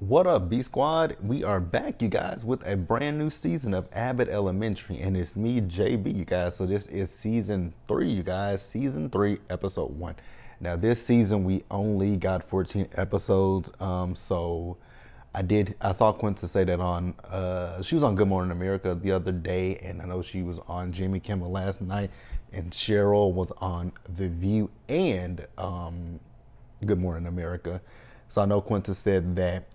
What up, B Squad? We are back, you guys, with a brand new season of Abbott Elementary, and it's me, JB, you guys. So this is season 3, you guys. Season 3, episode 1. Now this season we only got 14 episodes. I saw Quinta say that on she was on Good Morning America the other day, and I know she was on Jimmy Kimmel last night, and Cheryl was on The View and Good Morning America. So I know Quinta said that,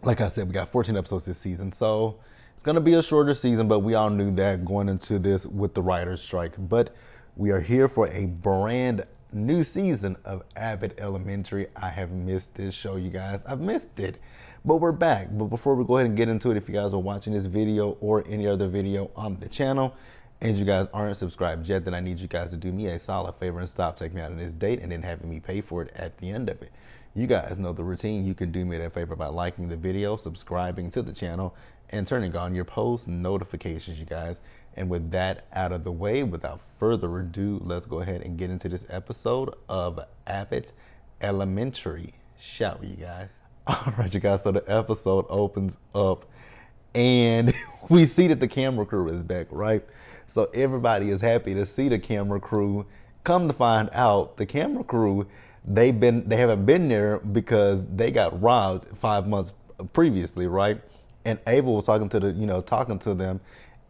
like I said, we got 14 episodes this season. So it's going to be a shorter season, but we all knew that going into this with the writer's strike. But we are here for a brand new season of Abbott Elementary. I have missed this show, you guys. I've missed it. But we're back. But before we go ahead and get into it, if you guys are watching this video or any other video on the channel, and you guys aren't subscribed yet, then I need you guys to do me a solid favor and stop taking me out on this date and then having me pay for it at the end of it. You guys know the routine. You can do me that favor by liking the video, subscribing to the channel, and turning on your post notifications, you guys. And with that out of the way, without further ado, let's go ahead and get into this episode of Abbott Elementary, shall we, you guys? All right, you guys, so the episode opens up and we see that the camera crew is back, right? So everybody is happy to see the camera crew. Come to find out, the camera crew, they haven't been there because they got robbed 5 months previously, right? And Ava was talking to them,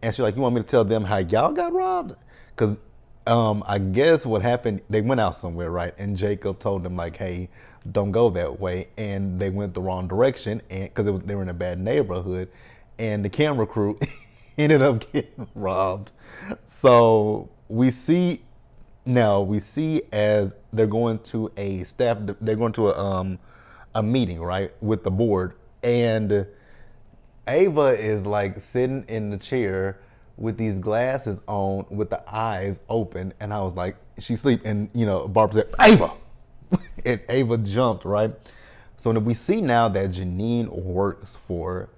and she's like, "You want me to tell them how y'all got robbed?" Because I guess what happened, they went out somewhere, right? And Jacob told them like, "Hey, don't go that way," and they went the wrong direction, and because they were in a bad neighborhood, and the camera crew ended up getting robbed. So we see as they're going to a meeting, right, with the board, and Ava is like sitting in the chair with these glasses on with the eyes open, and I was like, she's asleep, and Barbara said, "Ava," and Ava jumped, right? So then we see now that Janine works for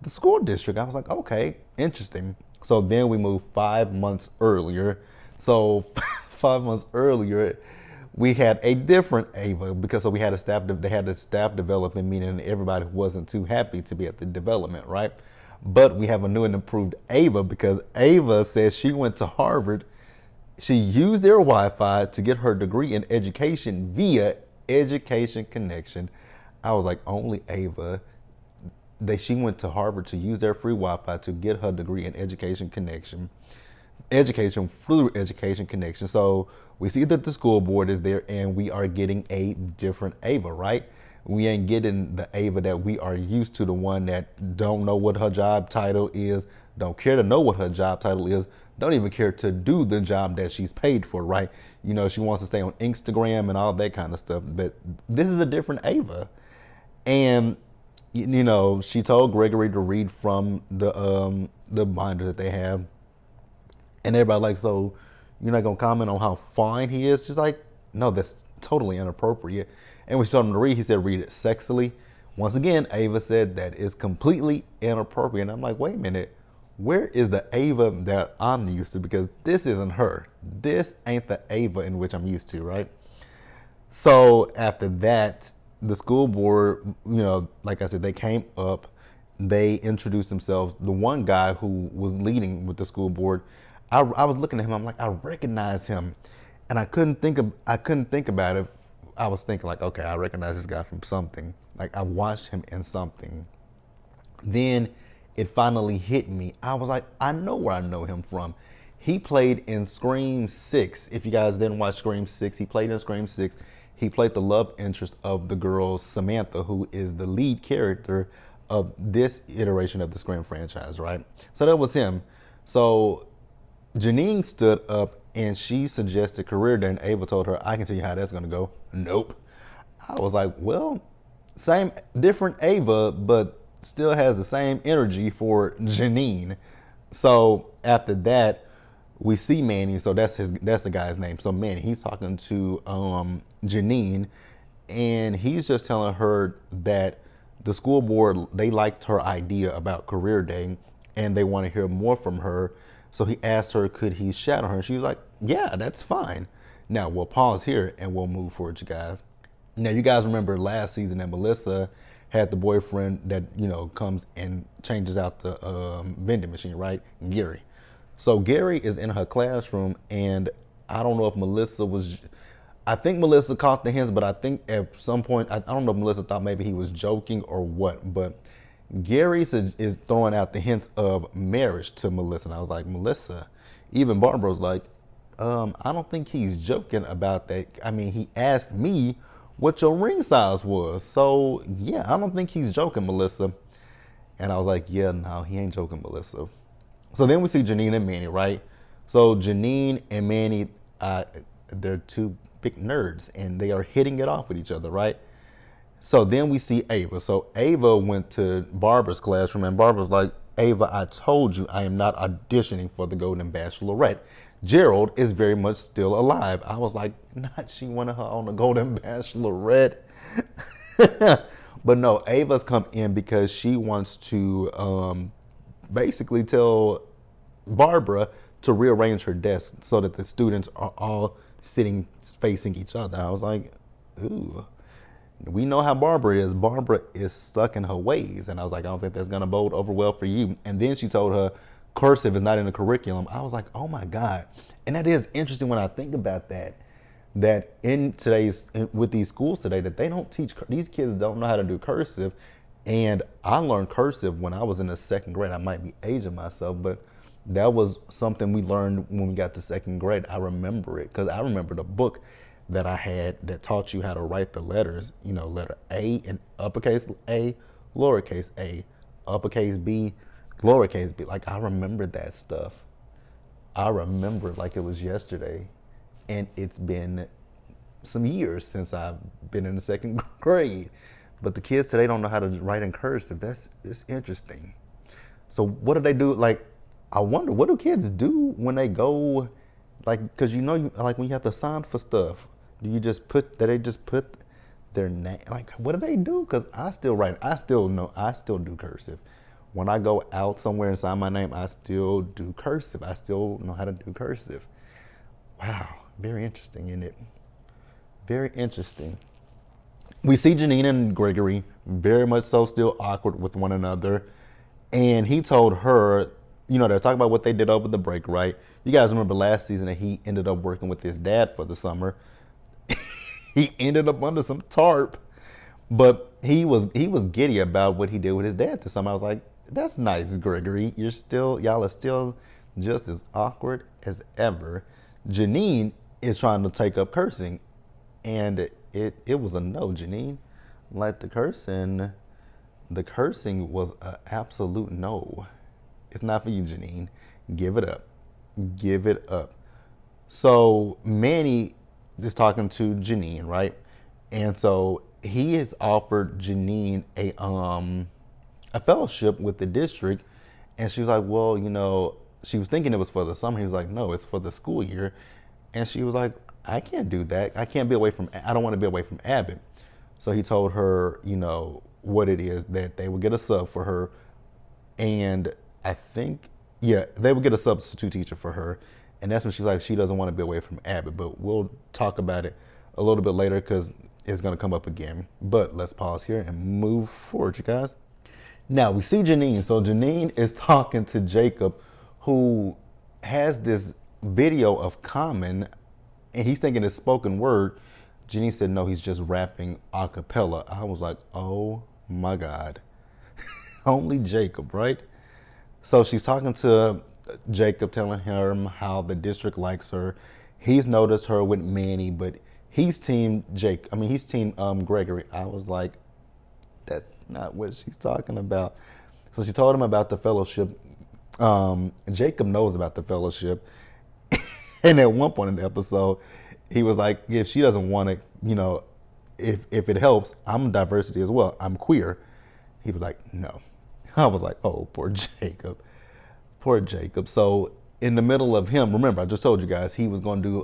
the school district. I was like, okay, interesting. So then we move 5 months earlier. So 5 months earlier, we had a different Ava because they had a staff development meeting, and everybody wasn't too happy to be at the development, right? But we have a new and improved Ava because Ava says she went to Harvard. She used their Wi-Fi to get her degree in education via Education Connection. I was like, only Ava. She went to Harvard to use their free Wi-Fi to get her degree in education through Education Connection. So we see that the school board is there, and we are getting a different Ava, right? We ain't getting the Ava that we are used to, the one that don't know what her job title is, don't care to know what her job title is, don't even care to do the job that she's paid for, right? She wants to stay on Instagram and all that kind of stuff. But this is a different Ava. And she told Gregory to read from the binder that they have, and everybody like, "So you're not gonna comment on how fine he is?" She's like, "No, that's totally inappropriate." And when she told him to read, he said, "Read it sexily." Once again, Ava said that is completely inappropriate. And I'm like, wait a minute, where is the Ava that I'm used to? Because this isn't her. This ain't the Ava in which I'm used to, right? So after that, the school board, like I said, they came up, they introduced themselves. The one guy who was leading with the school board, I was looking at him, I'm like, I recognize him, and I couldn't think about it. I was thinking like, okay, I recognize this guy from something. Like I watched him in something. Then it finally hit me. I was like, I know where I know him from. He played in Scream 6. If you guys didn't watch Scream 6, he played in Scream 6. He played the love interest of the girl Samantha, who is the lead character of this iteration of the Scream franchise, right? So that was him. So Janine stood up and she suggested career day, and Ava told her, "I can tell you how that's gonna go." Nope. I was like, well, different Ava, but still has the same energy for Janine. So after that, we see Manny. So that's the guy's name. So Manny, he's talking to Janine, and he's just telling her that the school board, they liked her idea about career day, and they want to hear more from her. So he asked her, could he shadow her? And she was like, yeah, that's fine. Now we'll pause here and we'll move forward, you guys. Now you guys remember last season that Melissa had the boyfriend that, comes and changes out the vending machine, right? Gary. So Gary is in her classroom, and I don't know if I think Melissa caught the hints, but I think at some point, I don't know if Melissa thought maybe he was joking or what, but Gary is throwing out the hints of marriage to Melissa. And I was like, Melissa, even Barbara's like, I don't think he's joking about that. I mean, he asked me what your ring size was. So, yeah, I don't think he's joking, Melissa. And I was like, yeah, no, he ain't joking, Melissa. So then we see Janine and Manny, right? So Janine and Manny, they're two big nerds, and they are hitting it off with each other, right? So then we see Ava. So Ava went to Barbara's classroom, and Barbara's like, Ava, I told you I am not auditioning for the Golden Bachelorette. Gerald is very much still alive. I was like, not she wanted her on the Golden Bachelorette. But no, Ava's come in because she wants to basically tell Barbara to rearrange her desk so that the students are all sitting facing each other. I was like, ooh. We know how Barbara is. Barbara is stuck in her ways. And I was like, I don't think that's going to bode over well for you. And then she told her cursive is not in the curriculum. I was like, oh my God. And that is interesting when I think about that. That with these schools today, that they don't teach, these kids don't know how to do cursive. And I learned cursive when I was in the second grade. I might be aging myself, but that was something we learned when we got to second grade. I remember it because I remember the book that I had that taught you how to write the letters, letter A in uppercase A, lowercase a, uppercase B, lowercase b. Like, I remember that stuff. I remember it like it was yesterday. And it's been some years since I've been in the second grade. But the kids today don't know how to write in cursive. It's interesting. So what do they do? Like, I wonder, what do kids do when they go, like, because like when you have to sign for stuff, do they just put their name? Like, what do they do? Because I still do cursive. When I go out somewhere and sign my name, I still do cursive. I still know how to do cursive. Wow, very interesting, isn't it? Very interesting. We see Janine and Gregory very much so still awkward with one another. And he told her, they're talking about what they did over the break, right? You guys remember last season that he ended up working with his dad for the summer. He ended up under some tarp, but he was giddy about what he did with his dad this summer. I was like, that's nice, Gregory. Y'all are still just as awkward as ever. Janine is trying to take up cursing, and it was a no, Janine. Like, the cursing was an absolute no. It's not for you, Janine. Give it up. Give it up. So Manny is talking to Janine, right? And so he has offered Janine a fellowship with the district, and she was like, well, she was thinking it was for the summer. He was like, no, it's for the school year. And she was like, I can't do that. I don't want to be away from Abbott. So he told her, what it is, that they would get a sub for her, and I think, yeah, they would get a substitute teacher for her. And that's when she's like, she doesn't want to be away from Abbott. But we'll talk about it a little bit later because it's going to come up again. But let's pause here and move forward, you guys. Now we see Janine. So Janine is talking to Jacob, who has this video of Common, and he's thinking it's spoken word. Janine said, no, he's just rapping a cappella. I was like, oh my God. Only Jacob, right? So she's talking to Jacob, telling him how the district likes her. He's noticed her with Manny, but he's team Gregory. I was like, that's not what she's talking about. So she told him about the fellowship. Jacob knows about the fellowship. And at one point in the episode, he was like, if she doesn't want it, if it helps, I'm diversity as well. I'm queer. He was like, no. I was like, oh, poor Jacob. Poor Jacob. So in the middle of him, remember, I just told you guys, he was going to do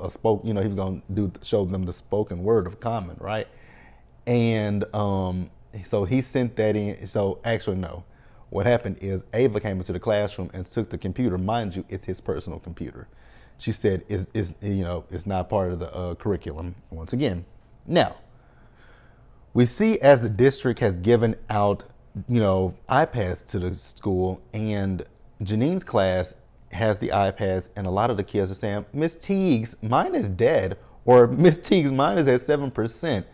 he was going to show them the spoken word of Common, right? And so he sent that in. So actually, no. What happened is Ava came into the classroom and took the computer. Mind you, it's his personal computer. She said, it's not part of the curriculum once again. Now, We see as the district has given out, iPads to the school, and Janine's class has the iPads, and a lot of the kids are saying, Miss Teague's, mine is dead, or Miss Teague's, mine is at 7%.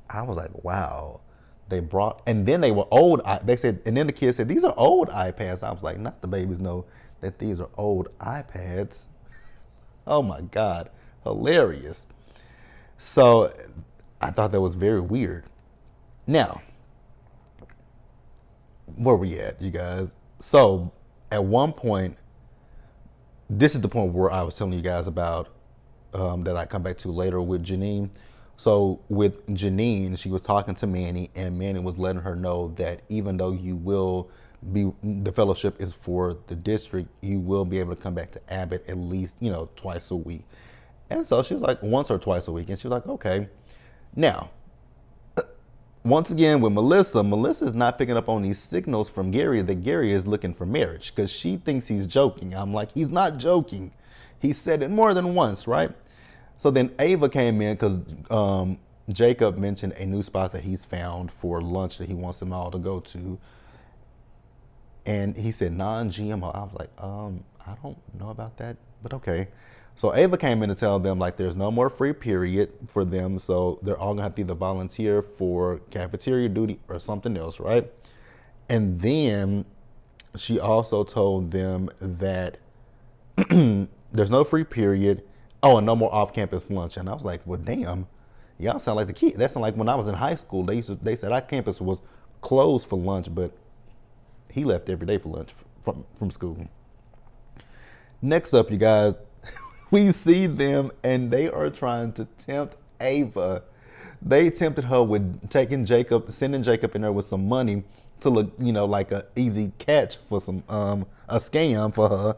I was like, wow. They brought, and then they were old. They said, and then the kids said, these are old iPads. I was like, not the babies know that these are old iPads. Oh my God, hilarious. So I thought that was very weird. Now, where we at, you guys? So at one point, this is the point where I was telling you guys about that I come back to later with Janine. So with Janine, she was talking to Manny, and Manny was letting her know that even though you will be, the fellowship is for the district, you will be able to come back to Abbott at least, twice a week. And so she was like, once or twice a week. And she was like, okay. Now, once again with Melissa is not picking up on these signals from Gary that Gary is looking for marriage because she thinks he's joking. I'm like, he's not joking. He said it more than once, right? So then Ava came in because Jacob mentioned a new spot that he's found for lunch that he wants them all to go to. And he said non-GMO. I was like, I don't know about that, but okay. So Ava came in to tell them like there's no more free period for them, so they're all gonna have to either volunteer for cafeteria duty or something else, right? And then she also told them that there's no free period. Oh, and no more off-campus lunch. And I was like, well, damn, y'all sound like the kid. That sounded like when I was in high school. They said our campus was closed for lunch, but he left every day for lunch from school. Next up, you guys, we see them and they are trying to tempt Ava. They tempted her with sending Jacob in there with some money to look, like a easy catch for some a scam for her.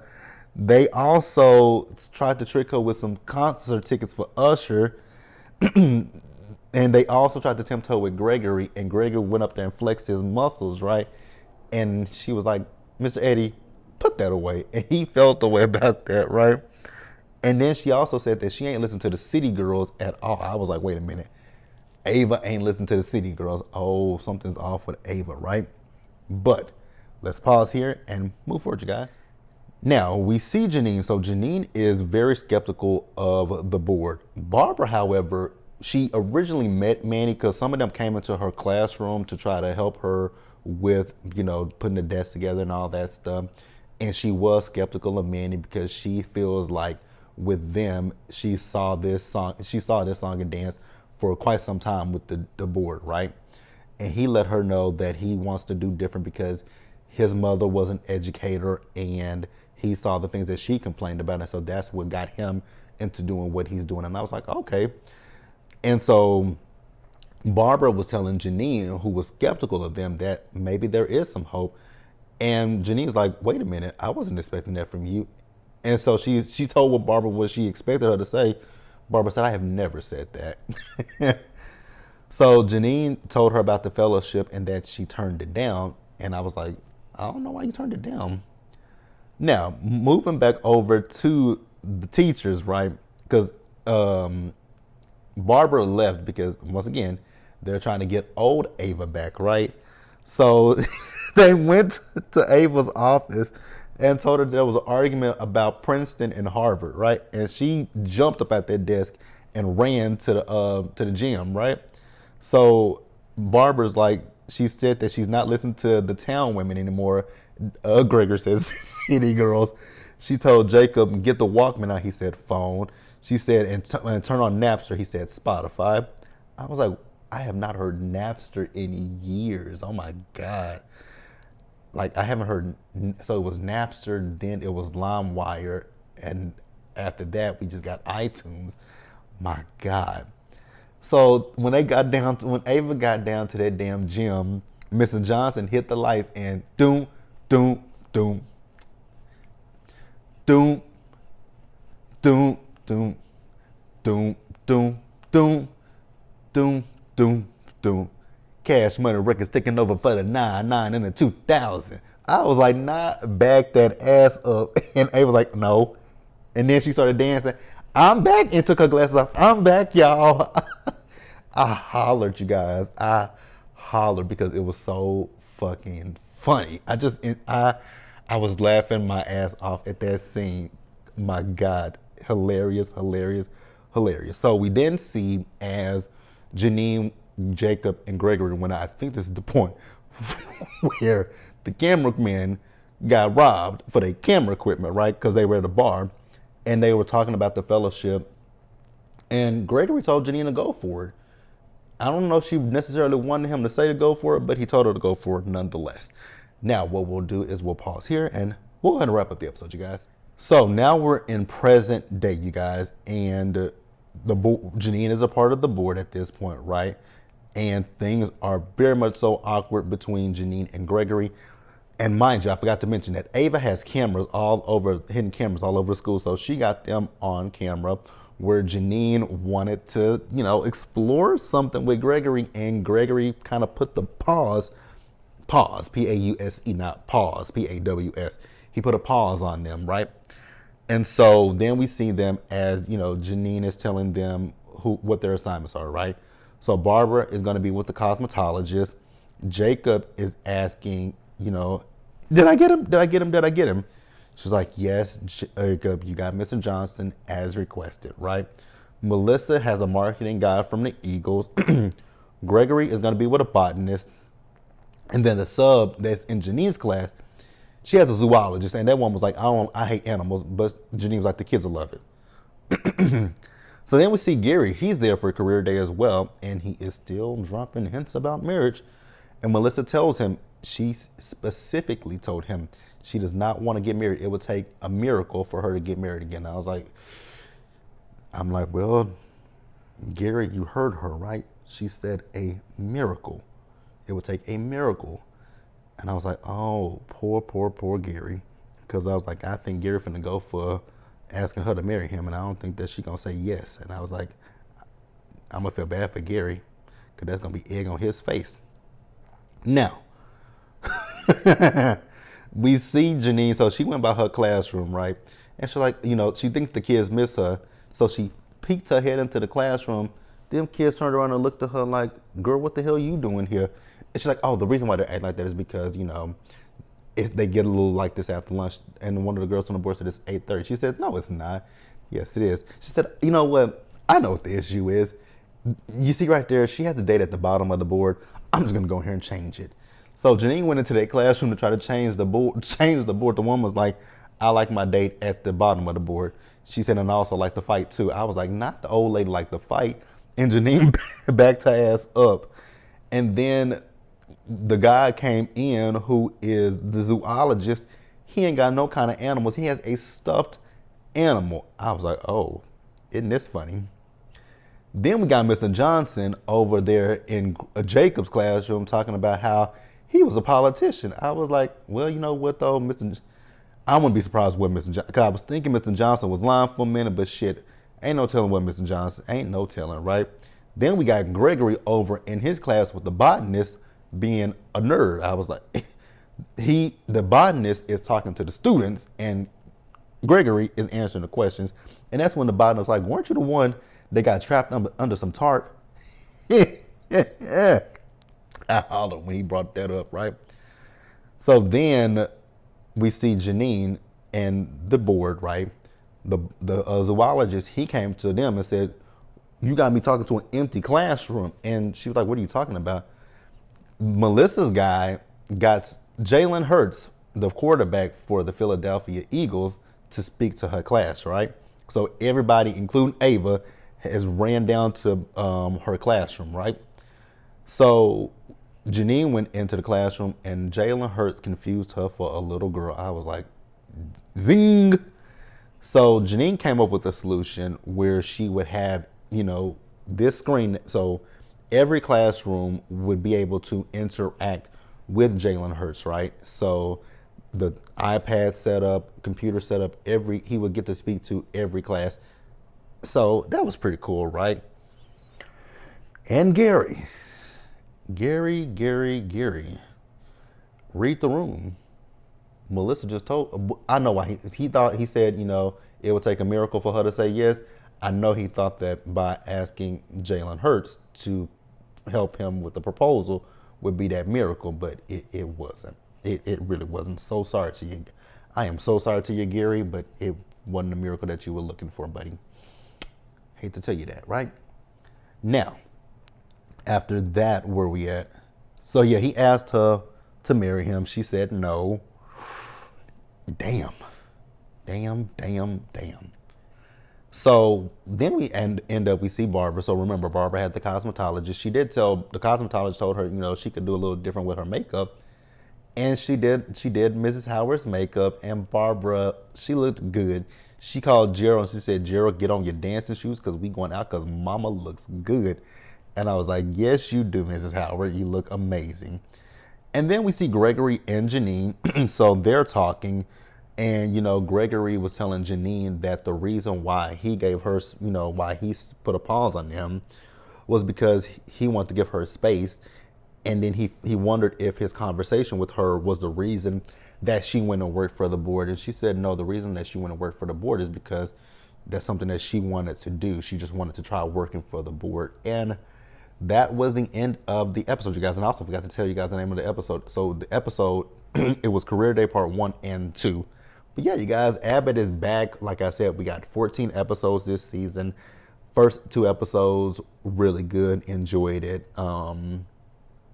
They also tried to trick her with some concert tickets for Usher. And they also tried to tempt her with Gregory, and Gregory went up there and flexed his muscles, right? And she was like, Mr. Eddie, put that away. And he felt the way about that, right? And then she also said that she ain't listened to the City Girls at all. I was like, wait a minute. Ava ain't listened to the City Girls. Oh, something's off with Ava, right? But let's pause here and move forward, you guys. Now, we see Janine. So Janine is very skeptical of the board. Barbara, however, she originally met Manny because some of them came into her classroom to try to help her with, putting the desk together and all that stuff. And she was skeptical of Manny because she feels like with them, she saw this song and dance for quite some time with the board, right? And he let her know that he wants to do different because his mother was an educator and he saw the things that she complained about, and so that's what got him into doing what he's doing. And I was like, okay. And so Barbara was telling Janine, who was skeptical of them, that maybe there is some hope. And Janine's like, wait a minute, I wasn't expecting that from you. And so she told what Barbara what she expected her to say. Barbara said, I have never said that. So Janine told her about the fellowship and that she turned it down. And I was like, I don't know why you turned it down. Now, moving back over to the teachers, right? Because Barbara left because, once again, they're trying to get old Ava back, right? So they went to Ava's office and told her there was an argument about Princeton and Harvard, right? And she jumped up at that desk and ran to the gym, right? So Barbara's like, she said that she's not listening to the town women anymore. Gregor says City Girls. She told Jacob, get the Walkman out. He said phone. She said, and turn on Napster. He said Spotify. I was like, I have not heard Napster in years. Oh my God. Like I haven't heard, so it was Napster, then it was LimeWire, and after that we just got iTunes. My God. So when Ava got down to that damn gym, Mr. Johnson hit the lights and doom, doom, doom, doom, doom, doom, doom, doom, doom, doom, doom, doom. Cash Money Records taking over for the 99 and the 2000. I was like, nah, back that ass up. And Ava was like, no. And then she started dancing. I'm back, and took her glasses off. I'm back, y'all. I hollered, you guys. I hollered because it was so fucking funny. I was laughing my ass off at that scene. My God, hilarious, hilarious, hilarious. So we then see as Janine, Jacob, and Gregory went out. I think this is the point where the cameraman got robbed for their camera equipment, right? Because they were at a bar and they were talking about the fellowship. And Gregory told Janine to go for it. I don't know if she necessarily wanted him to say to go for it, but he told her to go for it nonetheless. Now, what we'll do is we'll pause here and we'll go ahead and wrap up the episode, you guys. So now we're in present day, you guys, and Janine is a part of the board at this point, right? And things are very much so awkward between Janine and Gregory. And mind you, I forgot to mention that Ava has cameras all over, hidden cameras all over the school. So she got them on camera where Janine wanted to, explore something with Gregory. And Gregory kind of put the pause, P-A-U-S-E, not pause, P-A-W-S. He put a pause on them, right? And so then we see them as, Janine is telling them what their assignments are, right? So Barbara is going to be with the cosmetologist. Jacob is asking, did I get him? Did I get him? Did I get him? She's like, yes, Jacob, you got Mr. Johnson as requested, right? Melissa has a marketing guy from the Eagles. Gregory is going to be with a botanist. And then the sub that's in Janine's class, she has a zoologist, and that one was like, I hate animals, but Janine was like, the kids will love it. So then we see Gary. He's there for a career day as well, and he is still dropping hints about marriage. And Melissa tells him, she specifically told him she does not want to get married. It would take a miracle for her to get married again. I'm like, well, Gary, you heard her, right? She said a miracle. It would take a miracle. And I was like, oh, poor Gary. Because I was like, I think Gary finna go for asking her to marry him, and I don't think that she gonna say yes. And I was like, I'm gonna feel bad for Gary, because that's gonna be egg on his face. Now, we see Janine, so she went by her classroom, right? And she's like, she thinks the kids miss her. So she peeked her head into the classroom. Them kids turned around and looked at her like, girl, what the hell are you doing here? And she's like, oh, the reason why they're acting like that is because, they get a little like this after lunch. And one of the girls on the board said it's 8:30. She said, no, it's not. Yes, it is. She said, you know what? I know what the issue is. You see right there, she has a date at the bottom of the board. I'm just gonna go here and change it. So Janine went into their classroom to try to change the board. The woman was like, I like my date at the bottom of the board. She said, and I also like the fight too. I was like, not the old lady like the fight. And Janine backed her ass up. And then the guy came in who is the zoologist. He ain't got no kind of animals. He has a stuffed animal. I was like, oh, isn't this funny? Then we got Mr. Johnson over there in Jacob's classroom talking about how he was a politician. I was like, well, you know what though, I wouldn't be surprised with Mr. Johnson, because I was thinking Mr. Johnson was lying for a minute, but shit, ain't no telling what Mr. Johnson, ain't no telling, right? Then we got Gregory over in his class with the botanist being a nerd. I was like, the botanist is talking to the students and Gregory is answering the questions. And that's when the botanist was like, weren't you the one that got trapped under some tarp? I hollered when he brought that up, right? So then we see Janine and the board, right? The zoologist, he came to them and said, you got me talking to an empty classroom. And she was like, what are you talking about? Melissa's guy got Jalen Hurts, the quarterback for the Philadelphia Eagles, to speak to her class, right? So everybody, including Ava, has ran down to her classroom, right? So Janine went into the classroom and Jalen Hurts confused her for a little girl. I was like, zing! So Janine came up with a solution where she would have, this screen. So every classroom would be able to interact with Jalen Hurts, right? So the iPad setup, computer setup, he would get to speak to every class. So that was pretty cool, right? And Gary. Read the room. Melissa just told, I know why he said, it would take a miracle for her to say yes. I know he thought that by asking Jalen Hurts to help him with the proposal would be that miracle, but it wasn't. It really wasn't. So sorry to you. I am so sorry to you, Gary, but it wasn't the miracle that you were looking for, buddy. Hate to tell you that, right? Now, after that, where we at? So yeah, he asked her to marry him. She said no. Damn. Damn, damn, damn. So then end up, we see Barbara. So remember, Barbara had the cosmetologist. She did tell, the cosmetologist told her, she could do a little different with her makeup. And she did Mrs. Howard's makeup, and Barbara, she looked good. She called Gerald and she said, Gerald, get on your dancing shoes because we going out because mama looks good. And I was like, yes, you do, Mrs. Howard. You look amazing. And then we see Gregory and Janine. So they're talking. And, Gregory was telling Janine that the reason why he gave her, why he put a pause on him was because he wanted to give her space. And then he wondered if his conversation with her was the reason that she went and worked for the board. And she said, no, the reason that she went and worked for the board is because that's something that she wanted to do. She just wanted to try working for the board. And that was the end of the episode, you guys. And I also forgot to tell you guys the name of the episode. So the episode, it was Career Day Part 1 and 2. But yeah, you guys, Abbott is back. Like I said, we got 14 episodes this season. First 2 episodes, really good. Enjoyed it.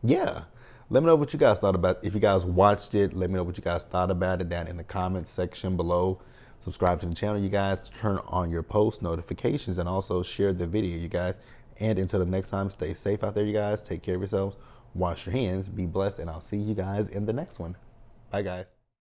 Yeah. Let me know what you guys thought about it. If you guys watched it, let me know what you guys thought about it down in the comments section below. Subscribe to the channel, you guys. Turn on your post notifications and also share the video, you guys. And until the next time, stay safe out there, you guys. Take care of yourselves. Wash your hands. Be blessed. And I'll see you guys in the next one. Bye, guys.